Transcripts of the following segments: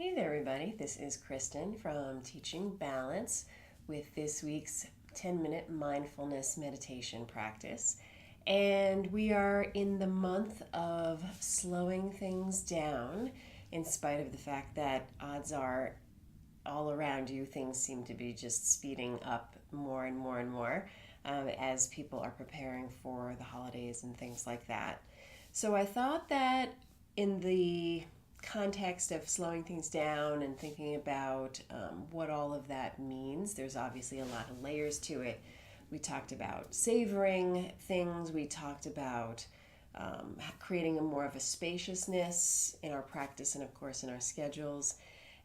Hey there, everybody. This is Kristen from Teaching Balance with this week's 10-minute mindfulness meditation practice. And we are in the month of slowing things down, in spite of the fact that odds are all around you, things seem to be just speeding up more and more and more as people are preparing for the holidays and things like that. So I thought that in the context of slowing things down and thinking about what all of that means, there's obviously a lot of layers to it. We talked about savoring things, we talked about creating a more of a spaciousness in our practice and, of course, in our schedules.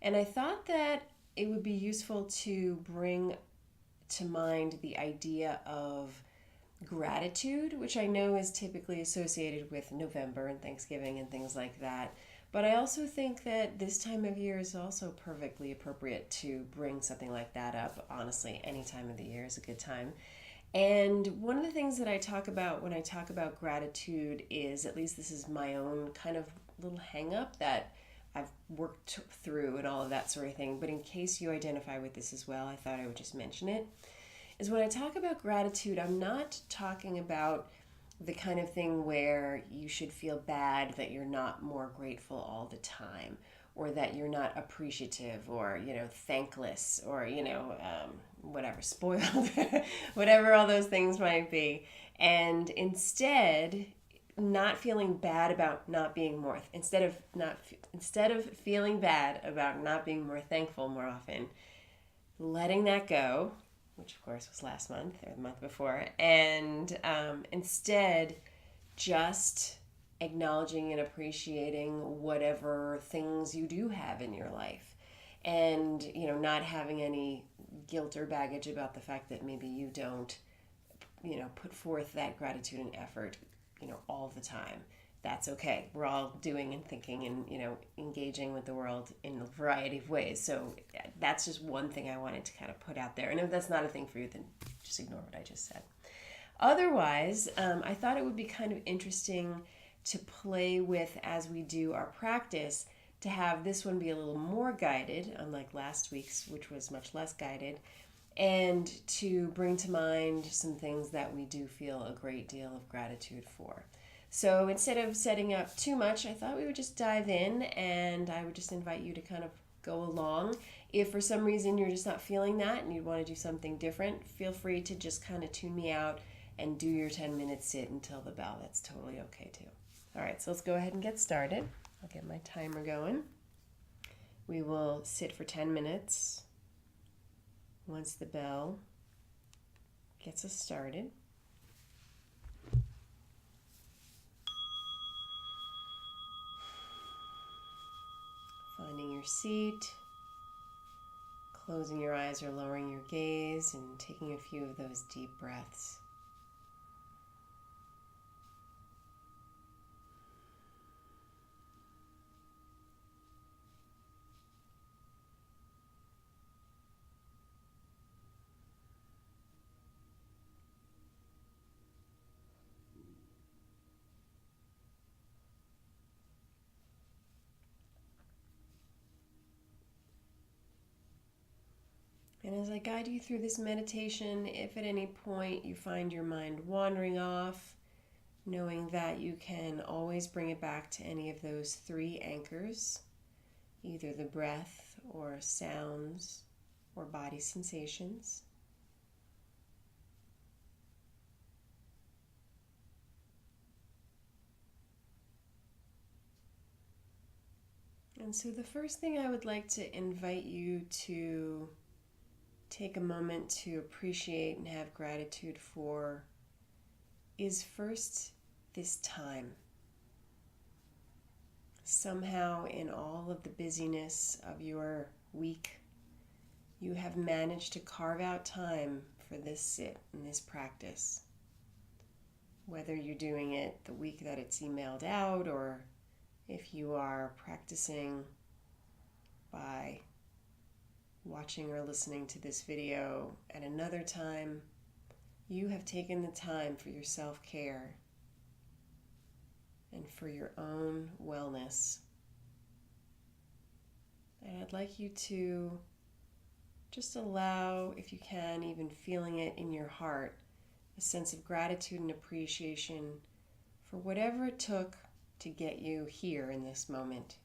And I thought that it would be useful to bring to mind the idea of gratitude, which I know is typically associated with November and Thanksgiving and things like that. But I also think that this time of year is also perfectly appropriate to bring something like that up. Honestly, any time of the year is a good time. And one of the things that I talk about when I talk about gratitude is, at least this is my own kind of little hang up that I've worked through and all of that sort of thing. But in case you identify with this as well, I thought I would just mention it. Is when I talk about gratitude, I'm not talking about the kind of thing where you should feel bad that you're not more grateful all the time, or that you're not appreciative, or thankless, or whatever, spoiled, whatever all those things might be. And instead, not feeling bad about not being more, instead of feeling bad about not being more thankful more often, letting that go, which of course was last month or the month before, and instead just acknowledging and appreciating whatever things you do have in your life, and not having any guilt or baggage about the fact that maybe you don't put forth that gratitude and effort all the time. That's okay. We're all doing and thinking and engaging with the world in a variety of ways. So that's just one thing I wanted to kind of put out there. And if that's not a thing for you, then just ignore what I just said. Otherwise, I thought it would be kind of interesting to play with as we do our practice, to have this one be a little more guided, unlike last week's, which was much less guided, and to bring to mind some things that we do feel a great deal of gratitude for. So instead of setting up too much, I thought we would just dive in, and I would just invite you to kind of go along. If for some reason you're just not feeling that and you want to do something different, feel free to just kind of tune me out and do your 10-minute sit until the bell. That's totally okay too. All right, so let's go ahead and get started. I'll get my timer going. We will sit for 10 minutes once the bell gets us started. Finding your seat, closing your eyes or lowering your gaze, and taking a few of those deep breaths. And as I guide you through this meditation, if at any point you find your mind wandering off, knowing that you can always bring it back to any of those three anchors, either the breath or sounds or body sensations. And so the first thing I would like to invite you to take a moment to appreciate and have gratitude for is first this time. Somehow, in all of the busyness of your week, you have managed to carve out time for this sit and this practice. Whether you're doing it the week that it's emailed out, or if you are practicing by watching or listening to this video at another time, you have taken the time for your self-care and for your own wellness. And I'd like you to just allow, if you can, even feeling it in your heart, a sense of gratitude and appreciation for whatever it took to get you here in this moment.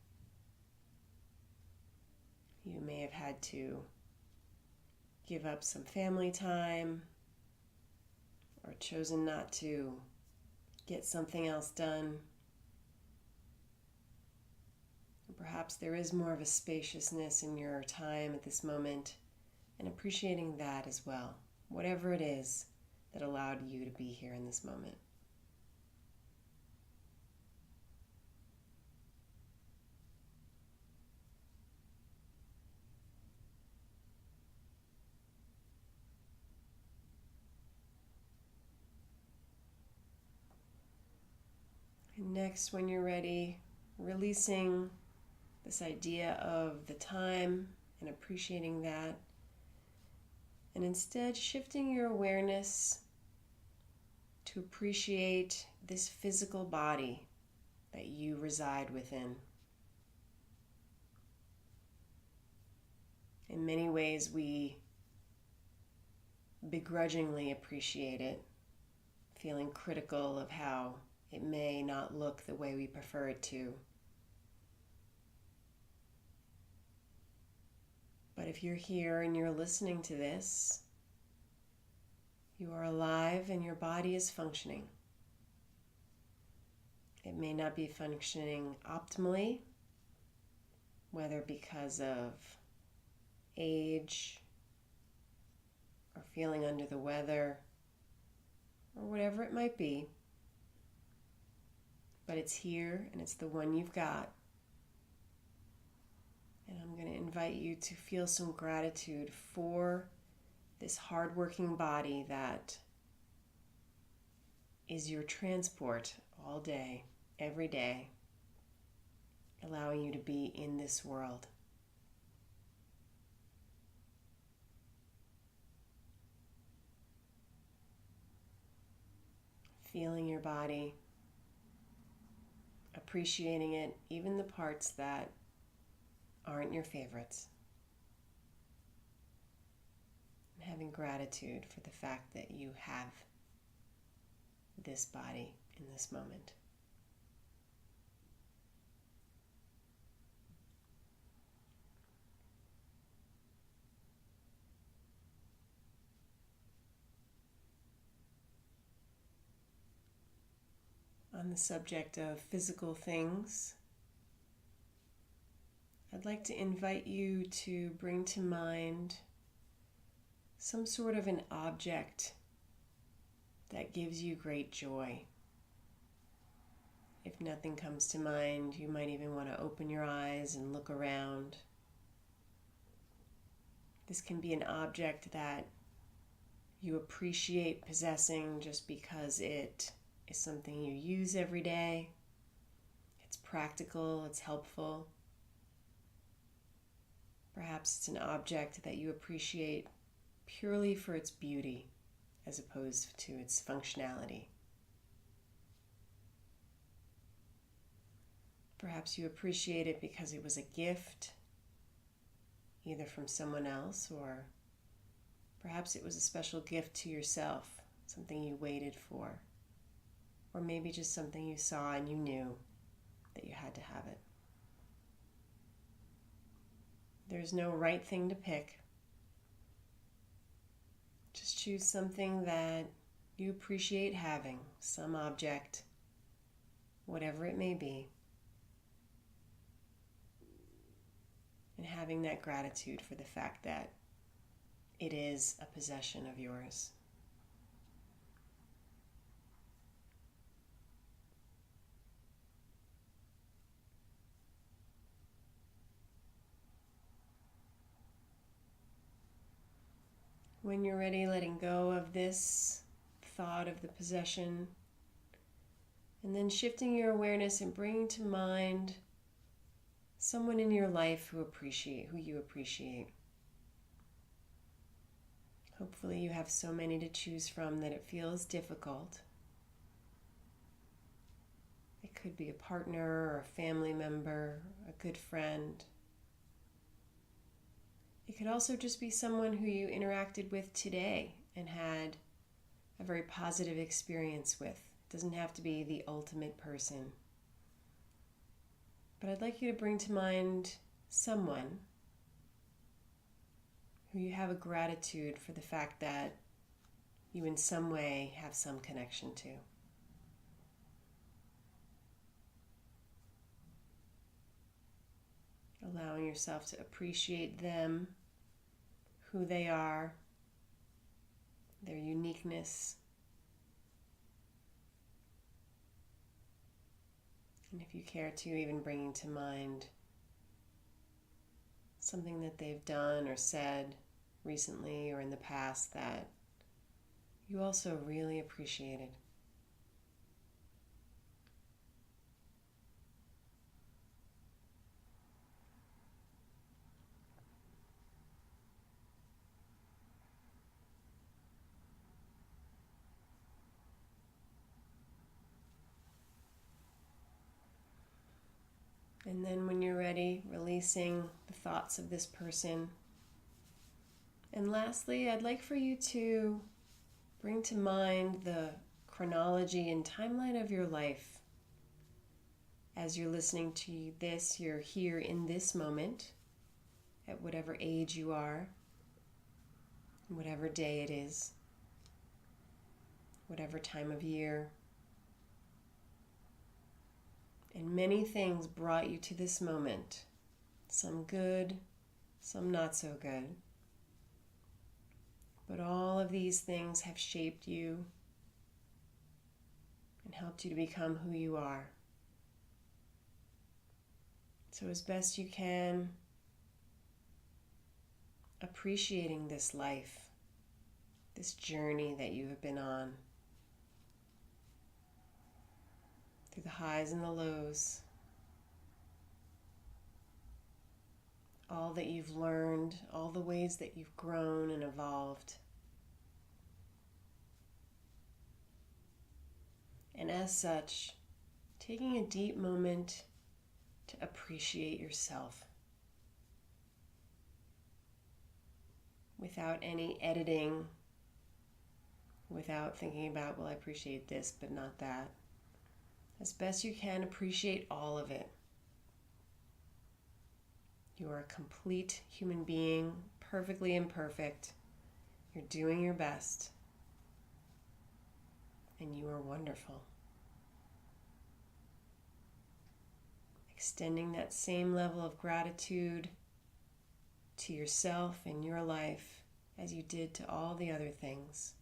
You may have had to give up some family time or chosen not to get something else done. Perhaps there is more of a spaciousness in your time at this moment, and appreciating that as well, whatever it is that allowed you to be here in this moment. And next, when you're ready, releasing this idea of the time and appreciating that, and instead shifting your awareness to appreciate this physical body that you reside within. In many ways, we begrudgingly appreciate it, feeling critical of how it may not look the way we prefer it to. But if you're here and you're listening to this, you are alive and your body is functioning. It may not be functioning optimally, whether because of age or feeling under the weather or whatever it might be. But it's here and it's the one you've got. And I'm going to invite you to feel some gratitude for this hardworking body that is your transport all day, every day, allowing you to be in this world. Feeling your body, appreciating it, even the parts that aren't your favorites. And having gratitude for the fact that you have this body in this moment. On the subject of physical things, I'd like to invite you to bring to mind some sort of an object that gives you great joy. If nothing comes to mind, you might even want to open your eyes and look around. This can be an object that you appreciate possessing just because it is something you use every day. It's practical, it's helpful. Perhaps it's an object that you appreciate purely for its beauty as opposed to its functionality. Perhaps you appreciate it because it was a gift, either from someone else, or perhaps it was a special gift to yourself, something you waited for, or maybe just something you saw and you knew that you had to have it. There's no right thing to pick. Just choose something that you appreciate having, some object, whatever it may be, and having that gratitude for the fact that it is a possession of yours. When you're ready, letting go of this thought of the possession, and then shifting your awareness and bringing to mind someone in your life who you appreciate. Hopefully you have so many to choose from that it feels difficult. It could be a partner or a family member, a good friend, It could also just be someone who you interacted with today and had a very positive experience with. It doesn't have to be the ultimate person. But I'd like you to bring to mind someone who you have a gratitude for the fact that you in some way have some connection to. Allowing yourself to appreciate them, who they are, their uniqueness. And if you care to, even bringing to mind something that they've done or said recently or in the past that you also really appreciated. And then when you're ready, releasing the thoughts of this person. And lastly, I'd like for you to bring to mind the chronology and timeline of your life. As you're listening to this, you're here in this moment, at whatever age you are, whatever day it is, whatever time of year. And many things brought you to this moment, some good, some not so good. But all of these things have shaped you and helped you to become who you are. So as best you can, appreciating this life, this journey that you have been on, through the highs and the lows, all that you've learned, all the ways that you've grown and evolved. And as such, taking a deep moment to appreciate yourself without any editing, without thinking about, well, I appreciate this, but not that. As best you can, appreciate all of it. You are a complete human being, perfectly imperfect. You're doing your best. And you are wonderful. Extending that same level of gratitude to yourself and your life as you did to all the other things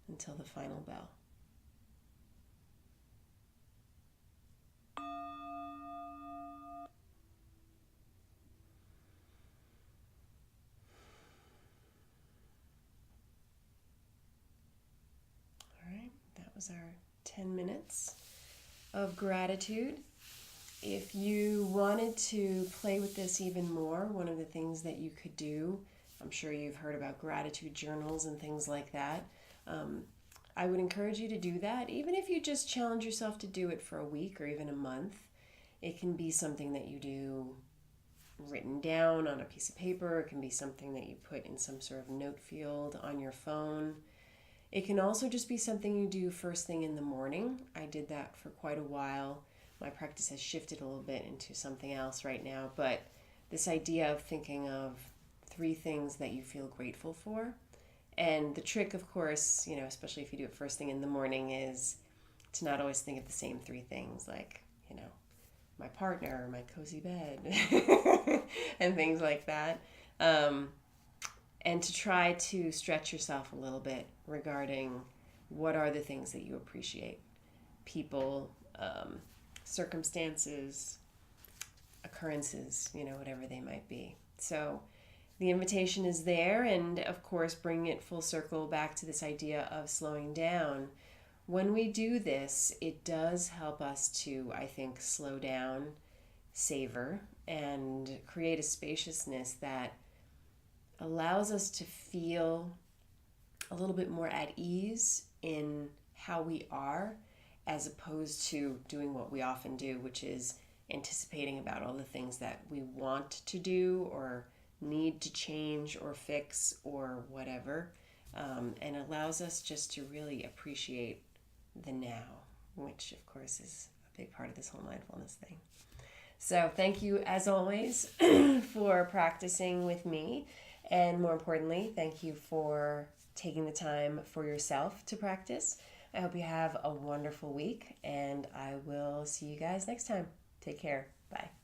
until the final bell. That was our 10 minutes of gratitude. If you wanted to play with this even more, one of the things that you could do, I'm sure you've heard about gratitude journals and things like that. I would encourage you to do that, even if you just challenge yourself to do it for a week or even a month. It can be something that you do written down on a piece of paper. It can be something that you put in some sort of note field on your phone. It can also just be something you do first thing in the morning. I did that for quite a while. My practice has shifted a little bit into something else right now, but this idea of thinking of 3 things that you feel grateful for. And the trick, of course, especially if you do it first thing in the morning, is to not always think of the same 3 things, like, my partner, my cozy bed, and things like that. And to try to stretch yourself a little bit regarding what are the things that you appreciate. People, circumstances, occurrences, whatever they might be. So the invitation is there, and of course bring it full circle back to this idea of slowing down. When we do this, it does help us to, I think, slow down, savor, and create a spaciousness that allows us to feel a little bit more at ease in how we are, as opposed to doing what we often do, which is anticipating about all the things that we want to do or need to change or fix or whatever, and allows us just to really appreciate the now, which of course is a big part of this whole mindfulness thing. So thank you as always for practicing with me, and more importantly, thank you for taking the time for yourself to practice. I hope you have a wonderful week, and I will see you guys next time. Take care. Bye.